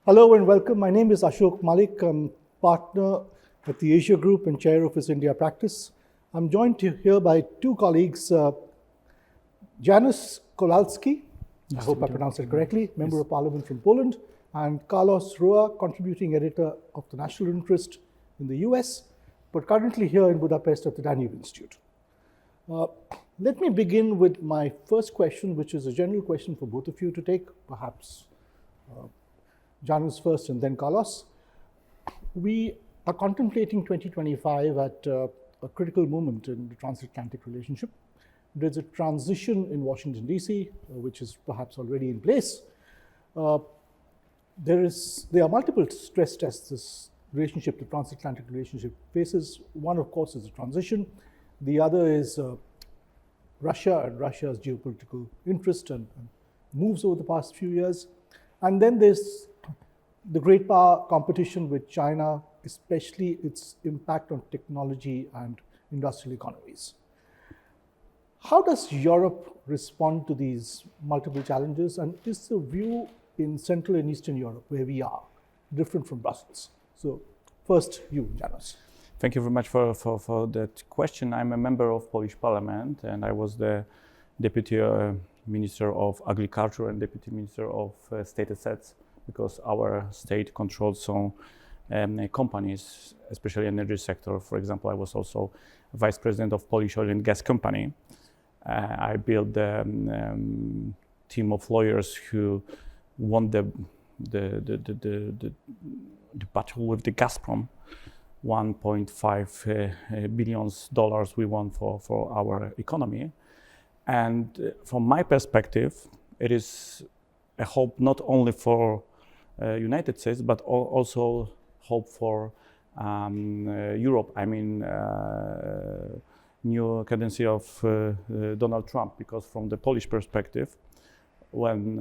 Hello and welcome. My name is Ashok Malik. I'm partner at the Asia Group and chair of its India practice. I'm joined here by two colleagues, Janusz Kowalski, I hope I pronounced it correctly, Member of Parliament from Poland, and Carlos Roa, contributing editor of the National Interest in the US, but currently here in Budapest at the Danube Institute. Let me begin with my first question, which is a general question for both of you to take, perhaps Janusz first and then Carlos. We are contemplating 2025 at a critical moment in the transatlantic relationship. There's a transition in Washington, D.C., which is perhaps already in place. There are multiple stress tests this relationship, the transatlantic relationship faces. One, of course, is a transition. The other is Russia and Russia's geopolitical interest and moves over the past few years. And then there's the great power competition with China, especially its impact on technology and industrial economies. How does Europe respond to these multiple challenges? And is the view in Central and Eastern Europe, where we are, different from Brussels? So first, you, Janusz. Thank you very much for that question. I'm a member of Polish Parliament, and I was the Deputy Minister of Agriculture and Deputy Minister of State Assets, because our state controls some companies, especially energy sector. For example, I was also Vice President of Polish Oil and Gas Company. I built a team of lawyers who won the battle with the Gazprom. $1.5 billion we won for our economy. And from my perspective, it is a hope not only for United States, but also hope for Europe. I mean, new candidacy of Donald Trump, because from the Polish perspective, when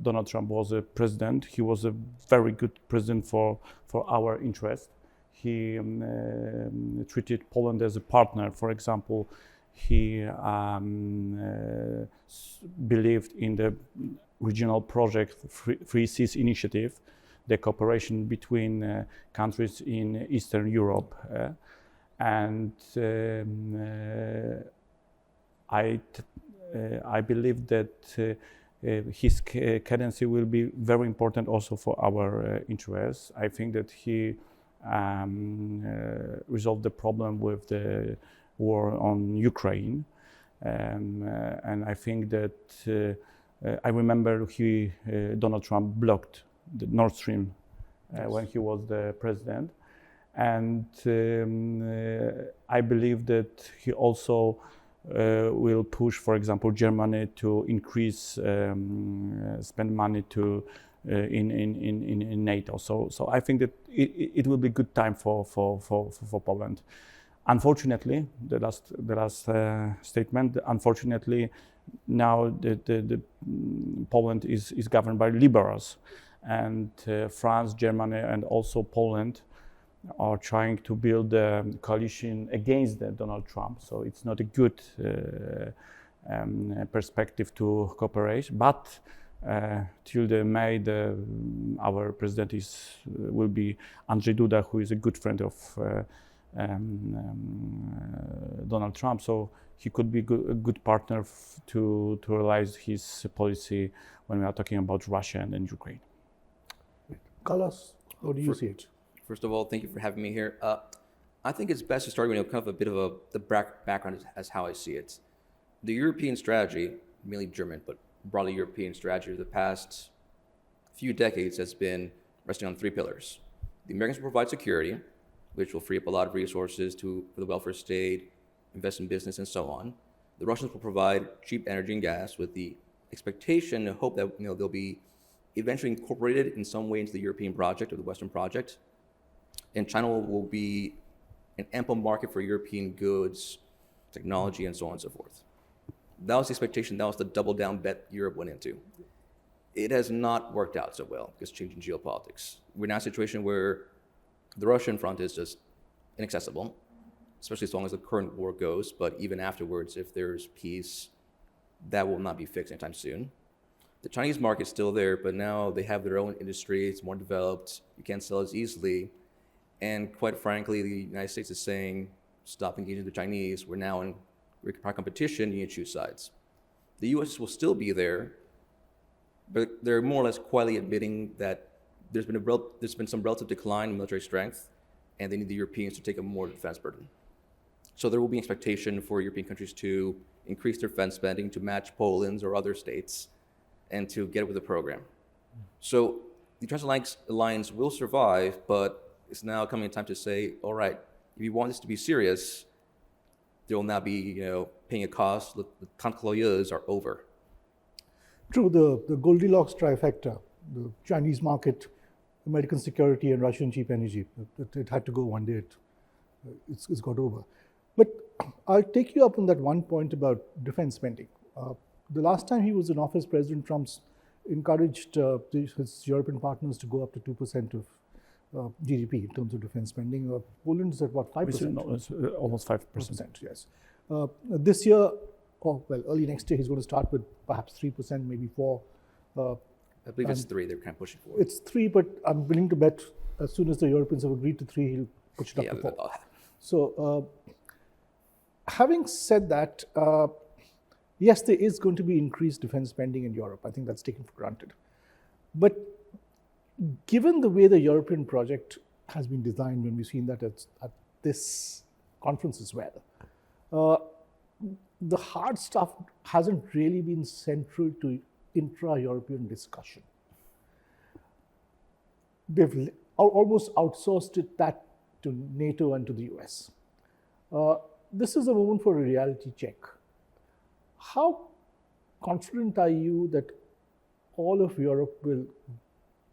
Donald Trump was a president, he was a very good president for our interest. He treated Poland as a partner. For example, he believed in the regional project Free Seas Initiative, the cooperation between countries in Eastern Europe. And I believe that his candidacy will be very important also for our interests. I think that he resolved the problem with the war on Ukraine. And I think that I remember Donald Trump blocked the Nord Stream when he was the president. And I believe that he also will push, for example, Germany to increase, spend money in NATO. So I think that it will be a good time for Poland. Unfortunately, the last statement. Unfortunately, now the Poland is governed by liberals, and France, Germany, and also Poland are trying to build a coalition against Donald Trump. So it's not a good perspective to cooperate. But till the May, our president will be Andrzej Duda, who is a good friend of Donald Trump. So he could be a good partner to realize his policy when we are talking about Russia and Ukraine. Carlos, how do you see it? First of all, thank you for having me here. I think it's best to start with kind of a bit of the background as how I see it. The European strategy, mainly German, but broadly European strategy of the past few decades has been resting on three pillars. The Americans will provide security, which will free up a lot of resources for the welfare state, invest in business, and so on. The Russians will provide cheap energy and gas with the expectation and hope that they'll be eventually incorporated in some way into the European project or the Western project. And China will be an ample market for European goods, technology, and so on and so forth. That was the expectation. That was the double down bet Europe went into. It has not worked out so well because changing geopolitics. We're now in a situation where the Russian front is just inaccessible, especially as long as the current war goes. But even afterwards, if there's peace, that will not be fixed anytime soon. the Chinese market's still there, but now they have their own industry. It's more developed. You can't sell as easily. And quite frankly, the United States is saying, stop engaging the Chinese. We're now in required competition. You need to choose sides. The U.S. will still be there, but they're more or less quietly admitting that there's been some relative decline in military strength, and they need the Europeans to take a more defense burden. So there will be expectation for European countries to increase their defense spending to match Poland's or other states and to get with the program. So the Transatlantic Alliance will survive, but it's now coming a time to say, all right, if you want this to be serious, there will now be, paying a cost. The trente-glorieuses are over. True, the Goldilocks trifecta, the Chinese market, American security, and Russian cheap energy, it had to go one day. It's got over. But I'll take you up on that one point about defense spending. The last time he was in office, President Trump encouraged his European partners to go up to 2% of GDP in terms of defense spending. Poland is at what, 5%? No, it's almost 5%. 5%, yes. This year, early next year, he's going to start with perhaps 3%, maybe 4%. I believe it's 3. They're kind of pushing for. It's 3, but I'm willing to bet as soon as the Europeans have agreed to 3, he'll push it up to 4. So, having said that, yes, there is going to be increased defense spending in Europe. I think that's taken for granted. But given the way the European project has been designed, when we've seen that at this conference as well, the hard stuff hasn't really been central to intra-European discussion. They've almost outsourced that to NATO and to the US. This is a moment for a reality check. How confident are you that all of Europe will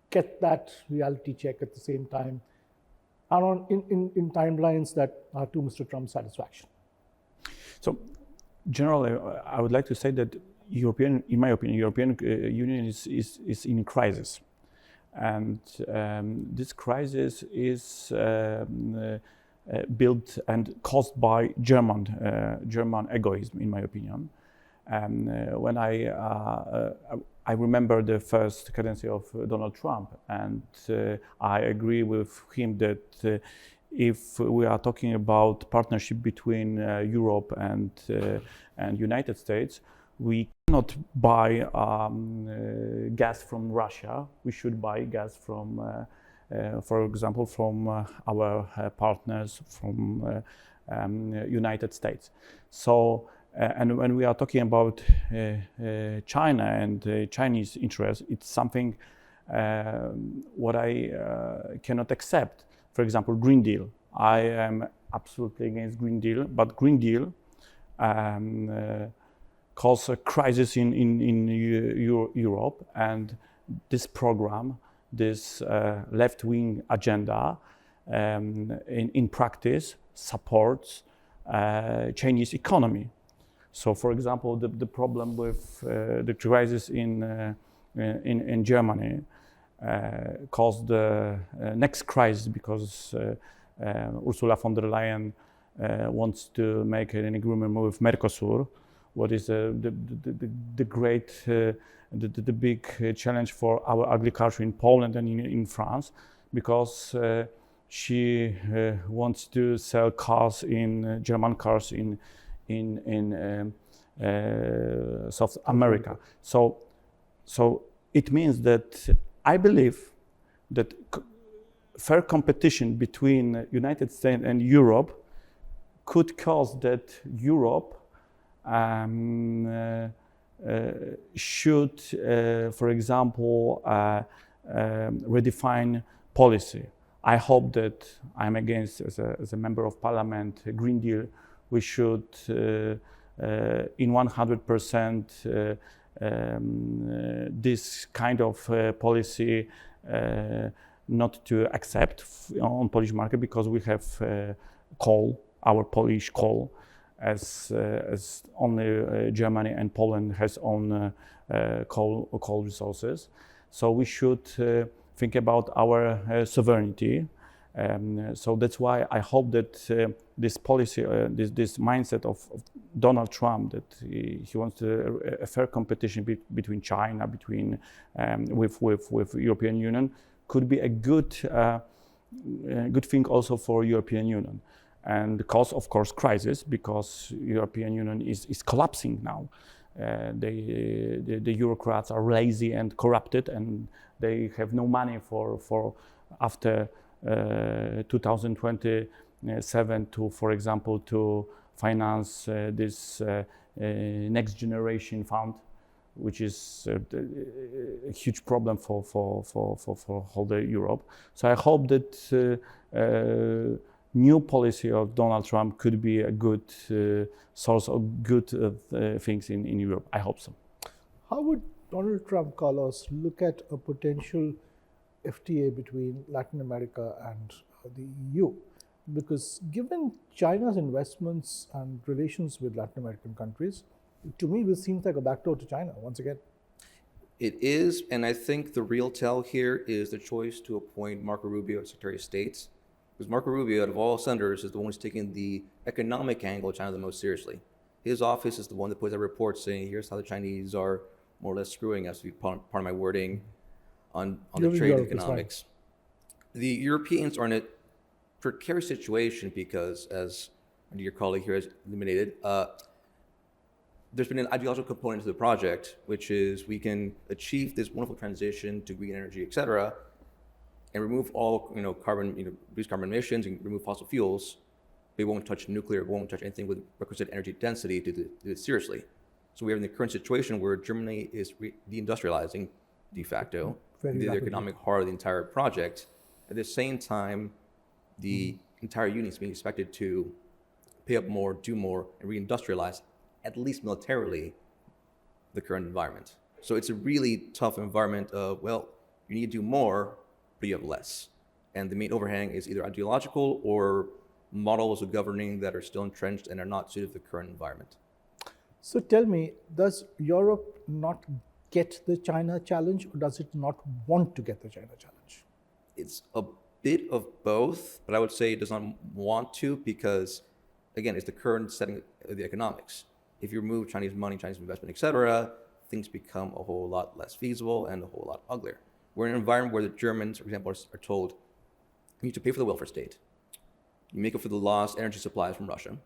get that reality check at the same time and in timelines that are to Mr. Trump's satisfaction? So, generally, I would like to say that in my opinion, European Union is in crisis, and this crisis is built and caused by German egoism, in my opinion. When I remember the first cadency of Donald Trump, and I agree with him that if we are talking about partnership between Europe and United States, we cannot buy gas from Russia. We should buy gas from, for example, from our partners from United States. So, and when we are talking about China and Chinese interests, it's something what I cannot accept. For example, Green Deal. I am absolutely against Green Deal, but Green Deal caused a crisis in Europe, and this program, this left-wing agenda, in practice supports Chinese economy. So, for example, the problem with the crisis in Germany caused the next crisis because Ursula von der Leyen wants to make an agreement with Mercosur. What is the great, the big challenge for our agriculture in Poland and in France, because she wants to sell cars German cars in South America. So it means that I believe that fair competition between United States and Europe could cause that Europe should, for example, redefine policy. I hope that I'm against, as a member of parliament, a Green Deal. We should, in 100%, this kind of policy not to accept on Polish market, because we have coal, our Polish coal, as only Germany and Poland has own coal resources. So we should think about our sovereignty, So that's why I hope that this policy, this mindset of Donald Trump, that he wants a fair competition between China, with European Union, could be a good thing also for European Union, and cause, of course, crisis, because European Union is collapsing now. The bureaucrats are lazy and corrupted, and they have no money for after 2027 to, for example, to finance this next generation fund, which is a huge problem for whole Europe. So I hope that new policy of Donald Trump could be a good source of good things in Europe. I hope so. How would Donald Trump, Carlos, look at a potential FTA between Latin America and the EU? Because given China's investments and relations with Latin American countries, to me, this seems like a backdoor to China once again. It is, and I think the real tell here is the choice to appoint Marco Rubio as Secretary of State. Because Marco Rubio, out of all senators, is the one who's taking the economic angle of China the most seriously. His office is the one that puts out reports saying, here's how the Chinese are more or less screwing us, to be part of my wording, on the trade and economics. The Europeans are in a precarious situation because, as your colleague here has illuminated, there's been an ideological component to the project, which is we can achieve this wonderful transition to green energy, et cetera, and remove all carbon, reduce carbon emissions and remove fossil fuels. We won't touch nuclear, we won't touch anything with requisite energy density to do it seriously. So we are in the current situation where Germany is deindustrializing de facto, the economic heart of the entire project. At the same time, the entire union is being expected to pay up more, do more, and reindustrialize, at least militarily, the current environment. So it's a really tough environment of, well, you need to do more, but you have less. And the main overhang is either ideological or models of governing that are still entrenched and are not suited to the current environment. So tell me, does Europe not get the China challenge, or does it not want to get the China challenge? It's a bit of both, but I would say it does not want to because, again, it's the current setting of the economics. If you remove Chinese money, Chinese investment, et cetera, things become a whole lot less feasible and a whole lot uglier. We're in an environment where the Germans, for example, are told, you need to pay for the welfare state. You make up for the lost energy supplies from Russia.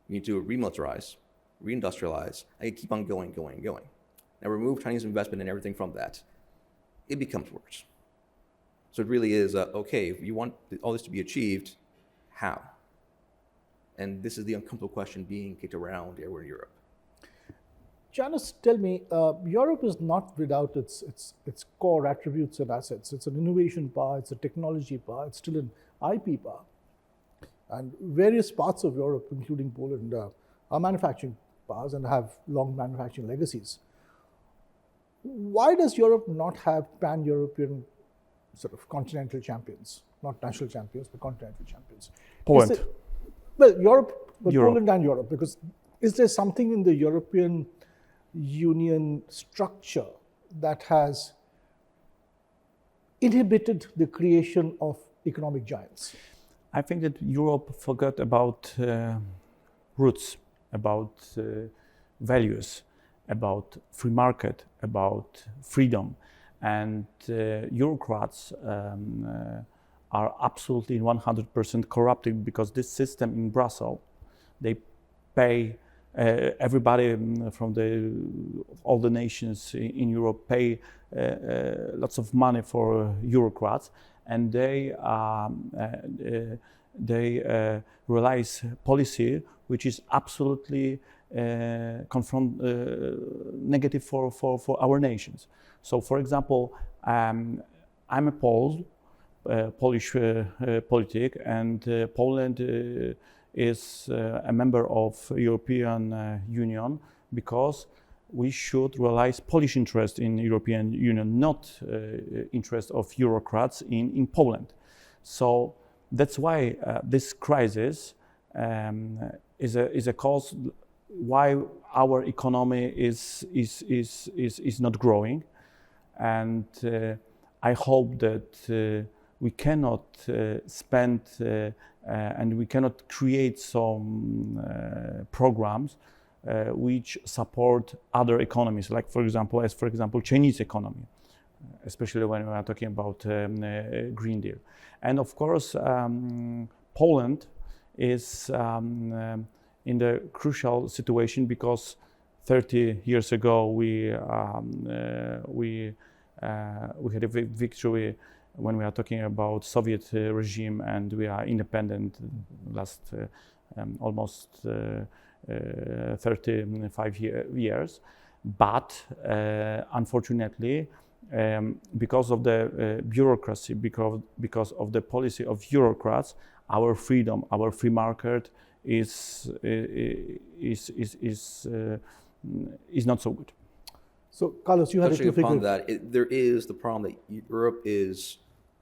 You need to remilitarize, reindustrialize. I keep on going. Now remove Chinese investment and everything from that. It becomes worse. So it really is, okay, if you want all this to be achieved, how? And this is the uncomfortable question being kicked around everywhere in Europe. Janusz, tell me, Europe is not without its core attributes and assets. It's an innovation power, it's a technology power, it's still an IP power. And various parts of Europe, including Poland, are manufacturing powers and have long manufacturing legacies. Why does Europe not have pan-European sort of continental champions? Not national champions, but continental champions. Poland. Europe, but Poland and Europe, because is there something in the European Union structure that has inhibited the creation of economic giants? I think that Europe forgot about roots, about values, about free market, about freedom. And bureaucrats are absolutely 100% corrupted because this system in Brussels, they pay everybody from all the nations in Europe pay lots of money for bureaucrats, and they realize policy which is absolutely negative for our nations. So, for example, I'm a Polish politic, and Poland is a member of European Union because we should realize Polish interest in European Union, not interest of bureaucrats in Poland. So that's why this crisis is a cause why our economy is not growing, and I hope that we cannot spend and we cannot create some programs which support other economies, like for example Chinese economy, especially when we are talking about Green Deal. And of course, Poland is in the crucial situation because 30 years ago we had a victory when we are talking about Soviet regime, and we are independent last almost 35 years. But unfortunately, because of the bureaucracy, because of the policy of bureaucrats, our freedom, our free market is not so good. So, Carlos, you had Touching a upon figure. that, there is the problem that Europe is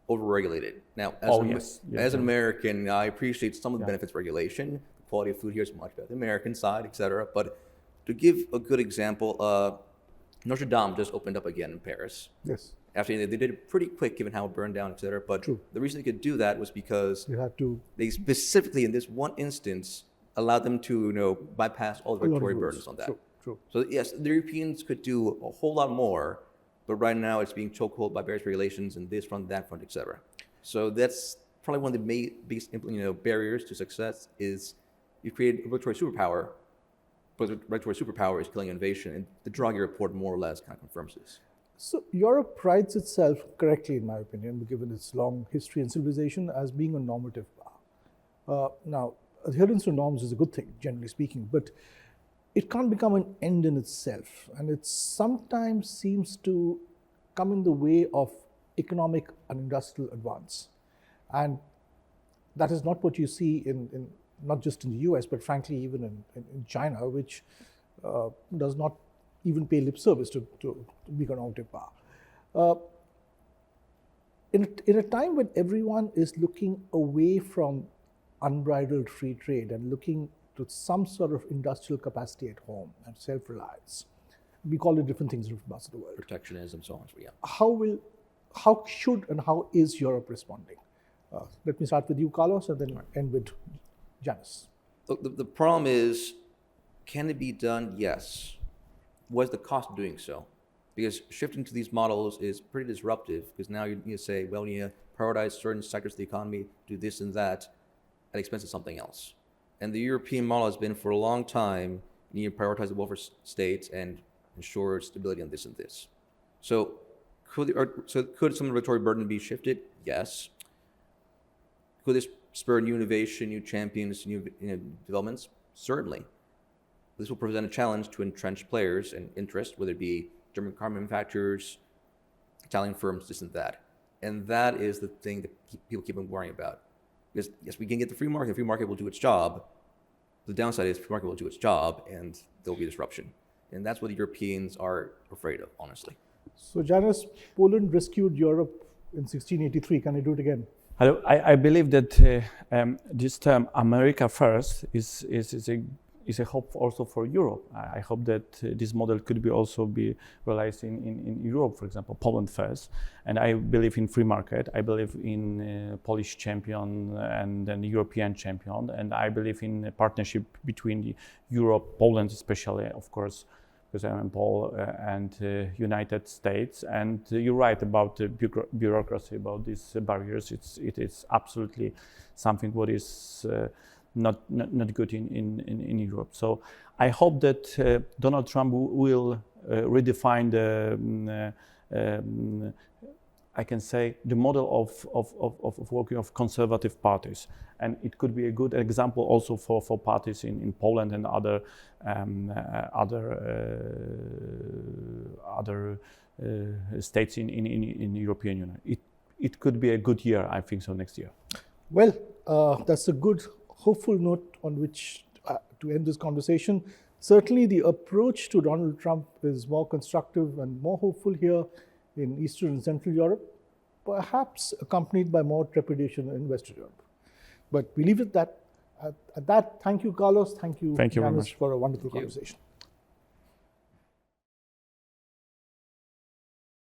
overregulated. Now, as an American, I appreciate some of the benefits of regulation. The quality of food here is much better than the American side, etc. But to give a good example, Notre Dame just opened up again in Paris. Yes. After they did it pretty quick, given how it burned down, etc. But the reason they could do that was because they specifically, in this one instance, allowed them to bypass all the regulatory burdens on that. True. So yes, the Europeans could do a whole lot more, but right now it's being chokehold by various regulations and this front, that front, etc. So that's probably one of the biggest barriers to success is you create a regulatory superpower, but the regulatory superpower is killing innovation, and the Draghi report more or less kind of confirms this. So Europe prides itself, correctly in my opinion, given its long history and civilization, as being a normative power. Now, adherence to norms is a good thing, generally speaking, but it can't become an end in itself, and it sometimes seems to come in the way of economic and industrial advance. And that is not what you see in not just in the US, but frankly even in China, which does not even pay lip service to big normative power. In a time when everyone is looking away from unbridled free trade and looking to some sort of industrial capacity at home and self-reliance, we call it different things in different parts of the world. Protectionism, so on. So yeah. How should and how is Europe responding? Let me start with you, Carlos, and then end with Janusz. Look, the problem is, can it be done? Yes. What's the cost of doing so? Because shifting to these models is pretty disruptive, because now you need to say, well, you need to prioritize certain sectors of the economy, do this and that, at the expense of something else. And the European model has been for a long time, you need to prioritize the welfare states and ensure stability on this and this. So could some of the regulatory burden be shifted? Yes. Could this spur new innovation, new champions, new developments? Certainly. This will present a challenge to entrenched players and interest, whether it be German car manufacturers, Italian firms, this and that. And that is the thing that people keep on worrying about. Because yes, we can get the free market will do its job. The downside is the free market will do its job and there'll be disruption. And that's what the Europeans are afraid of, honestly. So Janusz, Poland rescued Europe in 1683. Can I do it again? Hello. I believe that this term "America First" is a hope also for Europe. I hope that this model could also be realized in Europe, for example, Poland first. And I believe in free market. I believe in Polish champion and then European champion. And I believe in a partnership between Europe, Poland especially, of course, because I'm in Paul, and United States. And you're right about the bureaucracy, about these barriers. It is absolutely something what is not good in Europe. So I hope that Donald Trump will redefine the I can say the model of working of conservative parties, and it could be a good example also for parties in Poland and other states in the European Union. It could be a good year, I think so, next year. Well, that's a good, hopeful note on which to end this conversation. Certainly the approach to Donald Trump is more constructive and more hopeful here in Eastern and Central Europe, perhaps accompanied by more trepidation in Western Europe. But we leave it at that. Thank you, Carlos. Thank you, Janusz, for a wonderful conversation.